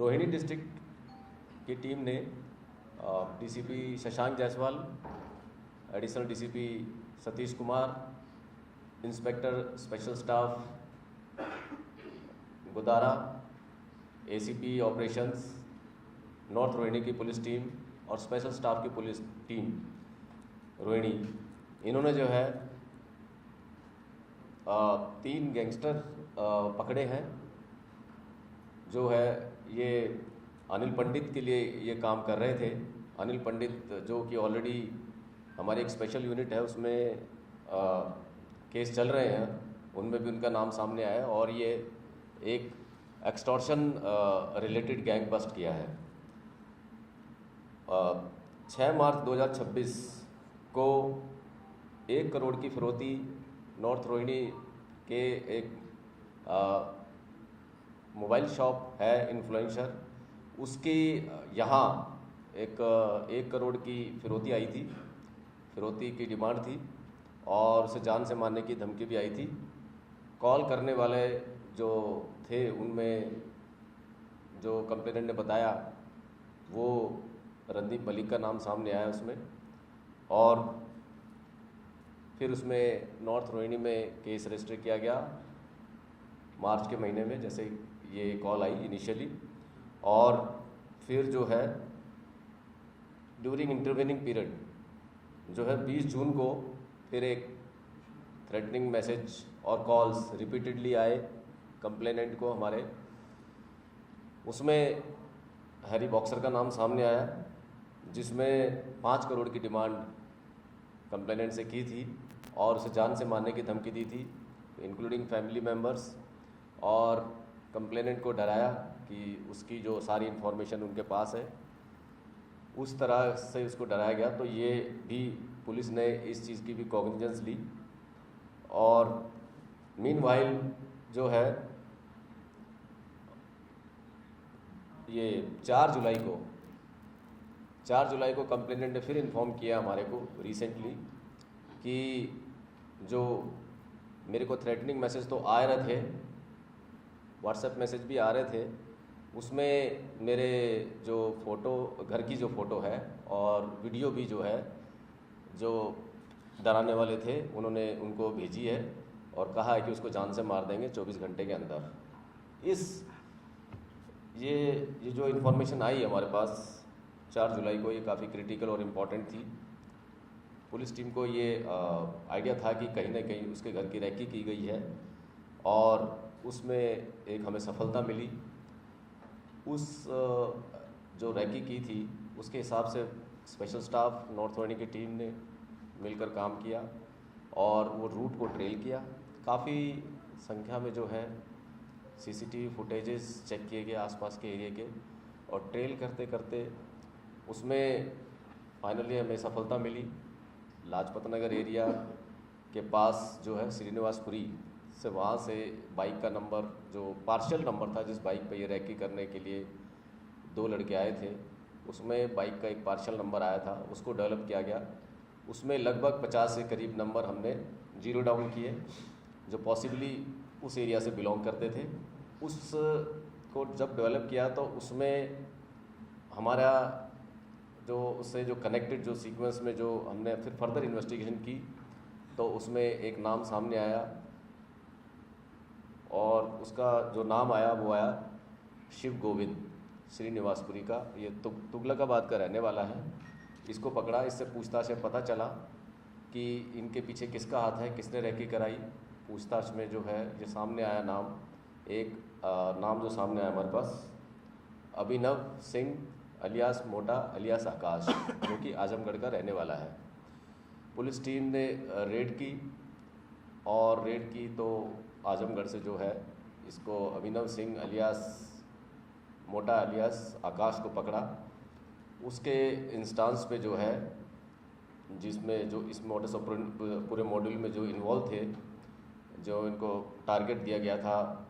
Rohini district की team ने DCP Shashank Jaiswal, additional DCP Satish Kumar, inspector special staff Godara, ACP operations, north Rohini की police team और special staff की पुलिस टीम रोहिणी, इन्होंने जो है 3 गैंगस्टर पकड़े हैं। जो है ये अनिल पंडित के लिए ये काम कर रहे थे। अनिल पंडित जो कि ऑलरेडी हमारी एक स्पेशल यूनिट है उसमें केस चल रहे हैं, उनमें भी उनका नाम सामने आया और ये एक एक्सटॉर्शन रिलेटेड गैंग बस्ट किया है। 6 मार्च 2026 को 1 करोड़ की फिरौती नॉर्थ रोहिणी के एक मोबाइल शॉप है इन्फ्लुएंसर, उसकी यहाँ 1 करोड़ की फिरौती आई थी, फिरौती की डिमांड थी और उसे जान से मारने की धमकी भी आई थी। कॉल करने वाले जो थे उनमें जो कंप्लेनेंट ने बताया वो रणदीप मलिक का नाम सामने आया उसमें, और फिर उसमें नॉर्थ रोहिणी में केस रजिस्टर किया गया मार्च के महीने में, जैसे ये कॉल आई इनिशियली। और फिर जो है ड्यूरिंग इंटरवेनिंग पीरियड जो है 20 जून को फिर एक थ्रेटनिंग मैसेज और कॉल्स रिपीटेडली आए कंप्लेनेंट को हमारे। उसमें हैरी बॉक्सर का नाम सामने आया जिसमें 5 करोड़ की डिमांड कंप्लेनेंट से की थी और उसे जान से मारने की धमकी दी थी, इंक्लूडिंग फैमिली मेम्बर्स, और कंप्लेनेंट को डराया कि उसकी जो सारी इन्फॉर्मेशन उनके पास है, उस तरह से उसको डराया गया। तो ये भी पुलिस ने इस चीज़ की भी कॉग्निजेंस ली। और मीनवाइल जो है ये 4 जुलाई को कंप्लेनेंट ने फिर इन्फॉर्म किया हमारे को रिसेंटली कि जो मेरे को थ्रेटनिंग मैसेज तो आ रहे थे, व्हाट्सएप मैसेज भी आ रहे थे, उसमें मेरे जो फ़ोटो, घर की जो फ़ोटो है और वीडियो भी जो है जो डराने वाले थे उन्होंने उनको भेजी है और कहा है कि उसको जान से मार देंगे 24 घंटे के अंदर। ये जो इन्फॉर्मेशन आई हमारे पास 4 जुलाई को, ये काफ़ी क्रिटिकल और इम्पॉर्टेंट थी। पुलिस टीम को ये आइडिया था कि कहीं ना कहीं उसके घर की रैकी की गई है और उसमें एक हमें सफलता मिली। उस जो रैकी की थी उसके हिसाब से स्पेशल स्टाफ नॉर्थ रोहिणी की टीम ने मिलकर काम किया और वो रूट को ट्रेल किया। काफ़ी संख्या में जो है सीसीटीवी फुटेजेस चेक किए गए आसपास के एरिया के, और ट्रेल करते करते उसमें फाइनली हमें सफलता मिली। लाजपत नगर एरिया के पास जो है श्रीनिवासपुरी से, वहाँ से बाइक का नंबर जो पार्शियल नंबर था जिस बाइक पे ये रैकी करने के लिए 2 लड़के आए थे, उसमें बाइक का एक पार्शियल नंबर आया था, उसको डेवलप किया गया। उसमें लगभग 50 के करीब नंबर हमने जीरो डाउन किए जो पॉसिबली उस एरिया से बिलोंग करते थे। उसको जब डेवलप किया तो उसमें हमारा जो उससे जो कनेक्टेड जो सीक्वेंस में जो हमने फिर फर्दर इन्वेस्टिगेशन की तो उसमें एक नाम सामने आया और उसका जो नाम आया वो आया शिव गोविंद श्रीनिवासपुरी का। ये तुगलकाबाद का रहने वाला है। इसको पकड़ा, इससे पूछताछ से पता चला कि इनके पीछे किसका हाथ है, किसने रैकी कराई। पूछताछ में जो है ये सामने आया नाम, एक नाम जो सामने आया हमारे पास, अभिनव सिंह अलियास मोटा अलियास आकाश, जो कि आजमगढ़ का रहने वाला है। पुलिस टीम ने रेड की और रेड की तो आजमगढ़ से जो है इसको अभिनव सिंह अलियास मोटा अलियास आकाश को पकड़ा। उसके इंस्टांस पे जो है जिसमें जो इस मॉडस पूरे मॉड्यूल में जो इन्वॉल्व थे, जो इनको टारगेट दिया गया था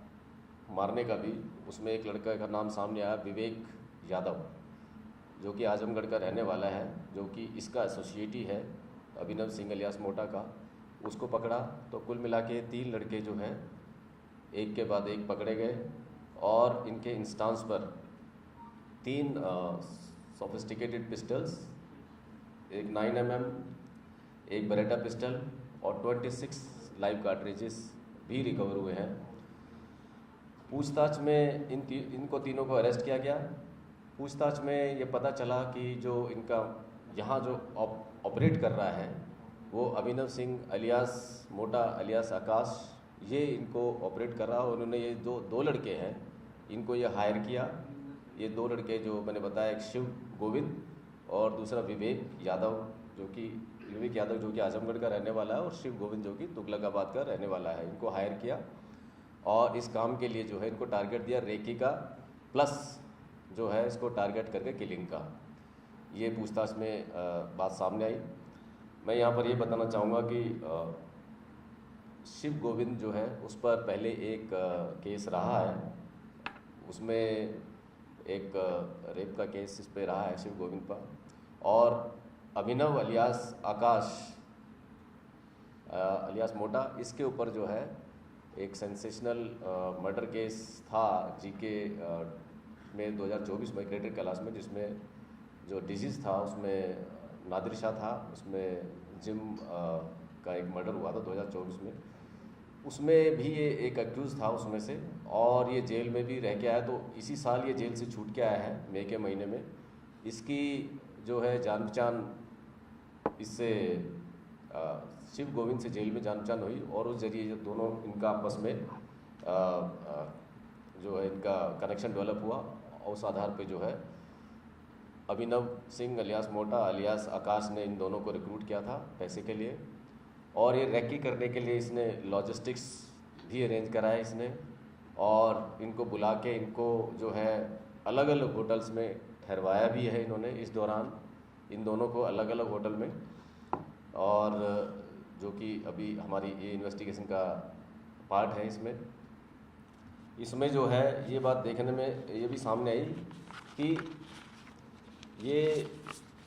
मारने का भी, उसमें एक लड़का का नाम सामने आया विवेक यादव, जो कि आजमगढ़ का रहने वाला है, जो कि इसका एसोसिएट ही है अभिनव सिंह अलियास मोटा का। उसको पकड़ा तो कुल मिला के 3 लड़के जो हैं एक के बाद एक पकड़े गए और इनके इंस्टांस पर 3 सोफिस्टिकेटेड पिस्टल्स, एक 9mm, एक बेरेटा पिस्टल और 26 लाइव कार्ट्रिजेस भी रिकवर हुए हैं। पूछताछ में इनको तीनों को अरेस्ट किया गया। पूछताछ में ये पता चला कि जो इनका यहाँ जो ऑपरेट कर रहा है वो अभिनव सिंह अलियास मोटा अलियास आकाश, ये इनको ऑपरेट कर रहा है। उन्होंने ये दो लड़के हैं, इनको ये हायर किया। ये 2 लड़के जो मैंने बताया, एक शिव गोविंद और दूसरा विवेक यादव जो कि आजमगढ़ का रहने वाला है, और शिव गोविंद जो कि तुगलकाबाद का रहने वाला है। इनको हायर किया और इस काम के लिए जो है इनको टारगेट दिया रेकी का, प्लस जो है इसको टारगेट करके किलिंग का। ये पूछताछ में बात सामने आई। मैं यहाँ पर ये बताना चाहूँगा कि शिव गोविंद जो है उस पर पहले एक केस रहा है, उसमें एक रेप का केस इस पे रहा है शिव गोविंद पर। और अभिनव अलियास आकाश अलियास मोटा, इसके ऊपर जो है एक सेंसेशनल मर्डर केस था जीके में 2024 में ग्रेटर कैलाश में, जिसमें जो डिजीज़ था उसमें नादिर शाह था, उसमें जिम का एक मर्डर हुआ था 2024 में। उसमें भी ये एक अक्यूज़ था उसमें से, और ये जेल में भी रह के आया। तो इसी साल ये जेल से छूट के आया है मई के महीने में। इसकी जो है जान पहचान इससे शिव गोविंद से जेल में जान पहचान हुई, और उस जरिए दोनों इनका आपस में जो है इनका कनेक्शन डेवलप हुआ। और उस आधार पे जो है अभिनव सिंह अलियास मोटा अलियास आकाश ने इन दोनों को रिक्रूट किया था पैसे के लिए, और ये रैकी करने के लिए इसने लॉजिस्टिक्स भी अरेंज कराया इसने, और इनको बुला के इनको जो है अलग अलग होटल्स में ठहरवाया भी है इन्होंने इस दौरान, इन दोनों को अलग अलग होटल में। और जो कि अभी हमारी ये इन्वेस्टिगेशन का पार्ट है। इसमें जो है ये बात देखने में ये भी सामने आई कि ये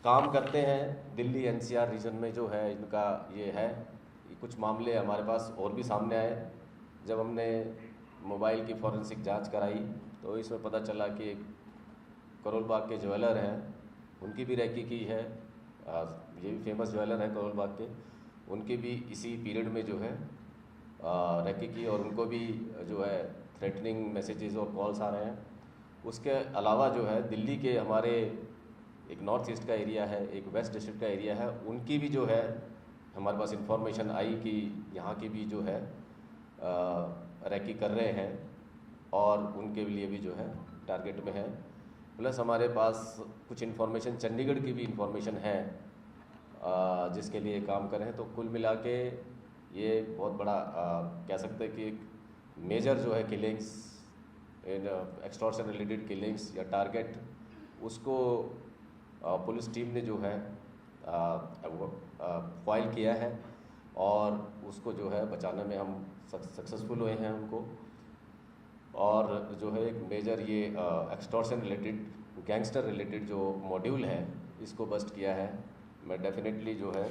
काम करते हैं दिल्ली एनसीआर रीजन में जो है इनका ये है। कुछ मामले हमारे पास और भी सामने आए। जब हमने मोबाइल की फॉरेंसिक जांच कराई तो इसमें पता चला कि करोल बाग के ज्वेलर हैं, उनकी भी रैकी की है। ये भी फेमस ज्वेलर है करोल बाग के, उनकी भी इसी पीरियड में जो है रैकी की, और उनको भी जो है थ्रेटनिंग मैसेजेस और कॉल्स आ रहे हैं। उसके अलावा जो है दिल्ली के हमारे एक नॉर्थ ईस्ट का एरिया है, एक वेस्ट डिस्ट्रिक्ट का एरिया है, उनकी भी जो है हमारे पास इंफॉर्मेशन आई कि यहाँ की भी जो है रैकी कर रहे हैं, और उनके लिए भी जो है टारगेट में है। प्लस हमारे पास कुछ इन्फॉर्मेशन चंडीगढ़ की भी इन्फॉर्मेशन है जिसके लिए काम कर रहे हैं। तो कुल मिला के ये बहुत बड़ा कह सकते हैं कि एक मेजर जो है किलिंग्स, एक्सटॉर्शन रिलेटेड किलिंग्स या टारगेट, उसको पुलिस टीम ने जो है फाइल किया है, और उसको जो है बचाने में हम सक्सेसफुल हुए हैं उनको। और जो है एक मेजर ये एक्सटॉर्शन रिलेटेड गैंगस्टर रिलेटेड जो मॉड्यूल है इसको बस्ट किया है। मैं डेफिनेटली जो है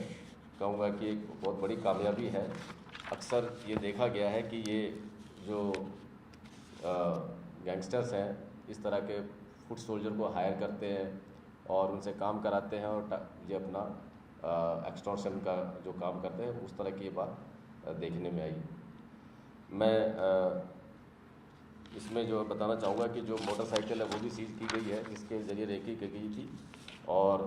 कहूँगा कि एक बहुत बड़ी कामयाबी है। अक्सर ये देखा गया है कि ये जो गैंगस्टर्स हैं इस तरह के फुट सोल्जर को हायर करते हैं और उनसे काम कराते हैं, और ये अपना एक्सटॉर्शन का जो काम करते हैं उस तरह की ये बात देखने में आई। मैं इसमें जो बताना चाहूँगा कि जो मोटरसाइकिल है वो भी सीज की गई है जिसके ज़रिए रेकी की गई थी, और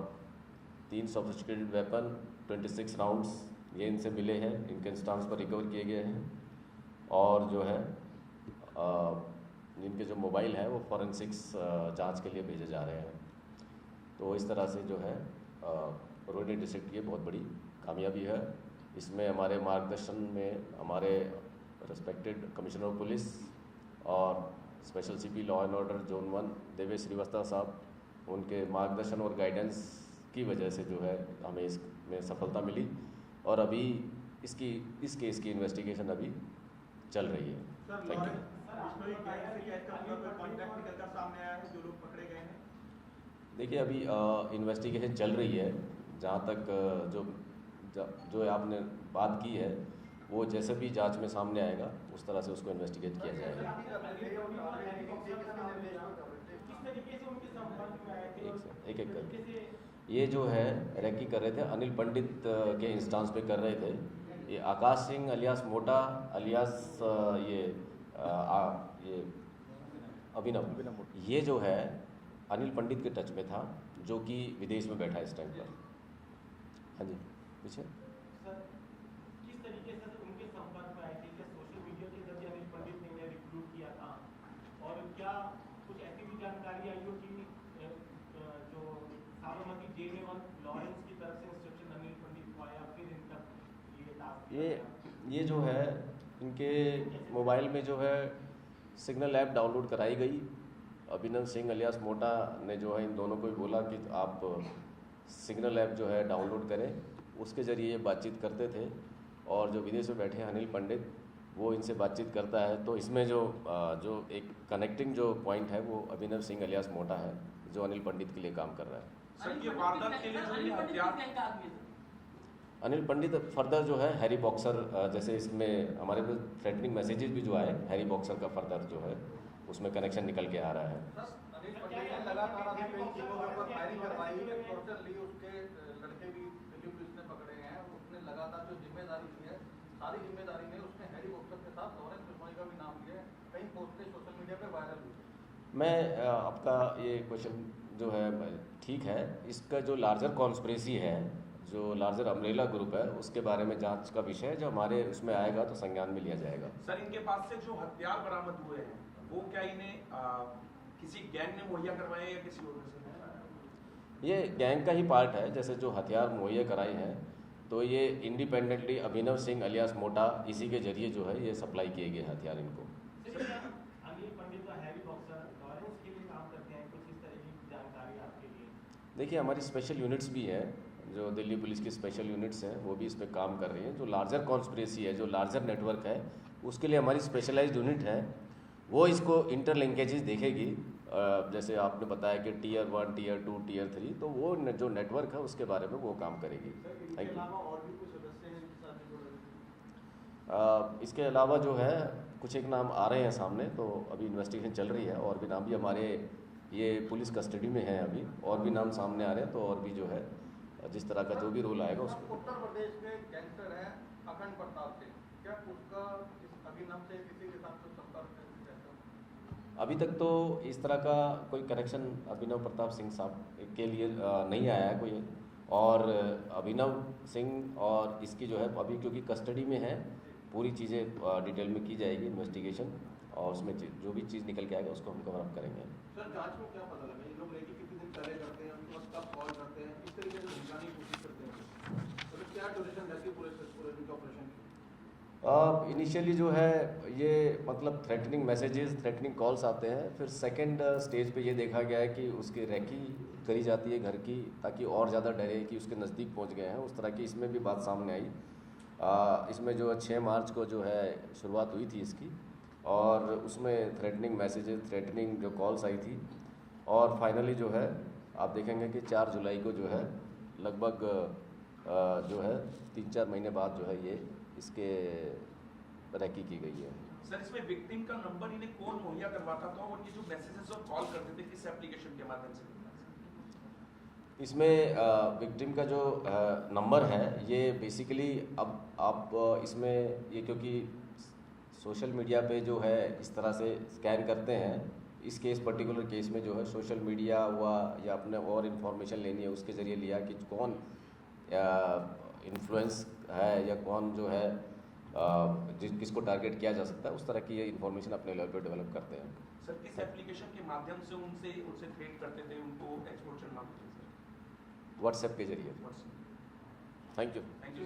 3 सोफिस्टिकेटेड वेपन 26 राउंड्स ये इनसे मिले हैं, इनके इंस्टांस पर रिकवर किए गए हैं। और जो है इनके जो मोबाइल है वो फॉरेंसिक्स जांच के लिए भेजे जा रहे हैं। तो इस तरह से जो है रोहिणी डिस्ट्रिक्ट की बहुत बड़ी कामयाबी है। इसमें हमारे मार्गदर्शन में हमारे रिस्पेक्टेड कमिश्नर ऑफ पुलिस और special CP law and order zone 1 Devesh Srivastava sahab, उनके मार्गदर्शन और गाइडेंस की वजह से जो है हमें इसमें सफलता मिली, और अभी इस केस की इन्वेस्टिगेशन अभी चल रही है। Thank you. देखिए अभी इन्वेस्टिगेशन चल रही है। जहाँ तक जो आपने बात की है वो जैसे भी जांच में सामने आएगा उस तरह से उसको इन्वेस्टिगेट किया जाएगा। एक कर ये जो है रैकी कर रहे थे, अनिल पंडित के इंस्टांस पे कर रहे थे। ये आकाश सिंह अलियास मोटा अलियास ये अभिनव, ये जो है अनिल पंडित के टच में था, जो कि विदेश में बैठा है इस टाइम पर। हाँ जी, पीछे सर, किस तरीके से उनके संपर्क में आए थे? क्या सोशल मीडिया के जरिए अनिल पंडित ने इन्हें रिक्रूट किया था? और क्या कुछ ऐसी भी जानकारी आई हो कि जो साबरमती जेल में लॉरेंस की तरफ से इंस्ट्रक्शन अनिल पंडित को आया, फिर इन तक ये टास्क ये जो है इनके मोबाइल में जो है सिग्नल ऐप डाउनलोड कराई गई। अभिनव सिंह अलियास मोटा ने जो है इन दोनों को भी बोला कि आप सिग्नल ऐप जो है डाउनलोड करें, उसके ज़रिए ये बातचीत करते थे। और जो विदेश में बैठे हैं अनिल पंडित, वो इनसे बातचीत करता है। तो इसमें जो एक कनेक्टिंग जो पॉइंट है वो अभिनव सिंह अलियास मोटा है, जो अनिल पंडित के लिए काम कर रहा है। सर, ये वारदात के लिए जो ये हथियार अनिल पंडित फर्दर जो है हैरी बॉक्सर, जैसे इसमें हमारे पास थ्रेटनिंग मैसेजेस भी जो आए, हैरी बॉक्सर का फर्दर जो है उसमें कनेक्शन निकल के आ रहा है। अनिल पंडित ने लगातार अपने कई जगहों पर फायरिंग करवाई है, टॉर्चर ली, उसके लड़के भी दिल्ली पुलिस ने पकड़े हैं। उसने लगातार जो जिम्मेदारी ली है, सारी जिम्मेदारी में उसने हैरी बॉक्सर के साथ लॉरेंस बिश्नोई का भी नाम लिया है। कई पोस्टें सोशल मीडिया पर वायरल हुई। मैं आपका ये क्वेश्चन जो है ठीक है, इसका जो लार्जर कॉन्स्पिरेसी है, जो लार्जर अम्ब्रेला ग्रुप है, उसके बारे में जांच का विषय है, जो हमारे उसमें आएगा तो संज्ञान में लिया जाएगा। सर, इनके पास से जो हथियार बरामद हुए हैं वो क्या इन्हें किसी गैंग ने मुहैया करवाए या किसी और से? ये गैंग का ही पार्ट है। जैसे जो हथियार मुहैया कराए हैं, तो ये इंडिपेंडेंटली अभिनव सिंह अलियास मोटा इसी के जरिए जो है ये सप्लाई किए गए हथियार इनको। अनिल पंडित और हैरी बॉक्सर लॉरेंस के लिए काम करते हैं, कुछ इस तरह की जानकारी आपके लिए? देखिए, हमारी स्पेशल यूनिट्स भी हैं, जो दिल्ली पुलिस की स्पेशल यूनिट्स हैं, वो भी इस पर काम कर रही हैं। जो लार्जर कॉन्स्पिरेसी है, जो लार्जर नेटवर्क है, उसके लिए हमारी स्पेशलाइज्ड यूनिट है, वो इसको इंटरलिंकेजेस देखेगी। जैसे आपने बताया कि टीयर 1, टीयर 2, टीयर 3, तो वो जो नेटवर्क है उसके बारे में वो काम करेगी। Thank you. इसके अलावा जो है कुछ एक नाम आ रहे हैं सामने, तो अभी इन्वेस्टिगेशन चल रही है, और भी नाम भी हमारे ये पुलिस कस्टडी में हैं अभी, और भी नाम सामने आ रहे हैं। तो और भी जो है जिस तरह का जो भी रोल आएगा उसको। उत्तर प्रदेश के गैंगस्टर है अखंड प्रताप सिंह, क्या उसका इस अभिनव से किसी के साथ संपर्क है? अभी तक तो इस तरह का कोई कनेक्शन अभिनव प्रताप सिंह साहब के लिए नहीं आया है कोई। और अभिनव सिंह और इसकी जो है अभी क्योंकि कस्टडी में है, पूरी चीज़ें डिटेल में की जाएगी इन्वेस्टिगेशन, और उसमें जो भी चीज़ निकल के आएगा उसको हम कवर अप करेंगे। सर, जांच में क्या पता लगा? ये लोग रेकी कितने दिन पहले करते हैं, उनके पास कब कॉल करते हैं, किस तरीके से समझाने की कोशिश करते हैं? मतलब क्या ड्यूरेशन रहती है पूरे इनके ऑपरेशन की? इनिशियली जो है ये मतलब थ्रेटनिंग मैसेजेस, थ्रेटनिंग कॉल्स आते हैं। फिर सेकंड स्टेज पे ये देखा गया है कि उसकी रेकी करी जाती है घर की, ताकि और ज़्यादा डरे कि उसके नज़दीक पहुंच गए हैं। उस तरह की इसमें भी बात सामने आई। इसमें जो 6 मार्च को जो है शुरुआत हुई थी इसकी, और उसमें थ्रेटनिंग मैसेजेस, थ्रेटनिंग जो कॉल्स आई थी, और फाइनली जो है आप देखेंगे कि 4 जुलाई को जो है लगभग जो है 3-4 महीने बाद जो है ये इसके रेकी की गई है। सर, इसमें विक्टिम का नंबर इन्हें कौन मुहैया करवाता था, और ये जो मैसेजेस और कॉल करते थे किस एप्लीकेशन के माध्यम से? इसमें विक्टिम का जो नंबर है, ये बेसिकली अब आप इसमें ये क्योंकि सोशल मीडिया पे जो है इस तरह से स्कैन करते हैं, इस केस पर्टिकुलर केस में जो है सोशल मीडिया हुआ या अपने और इन्फॉर्मेशन लेनी है उसके ज़रिए लिया कि कौन इन्फ्लुएंस है या कौन जो है किसको टारगेट किया जा सकता है, उस तरह की ये इन्फॉर्मेशन अपने लेवल पे डेवलप करते हैं। सर, किस एप्लीकेशन के माध्यम से उनसे ट्रेड करते थे, उनको एक्सटॉर्शन मांगते थे? व्हाट्सएप के जरिए। WhatsApp. Thank you. Thank you.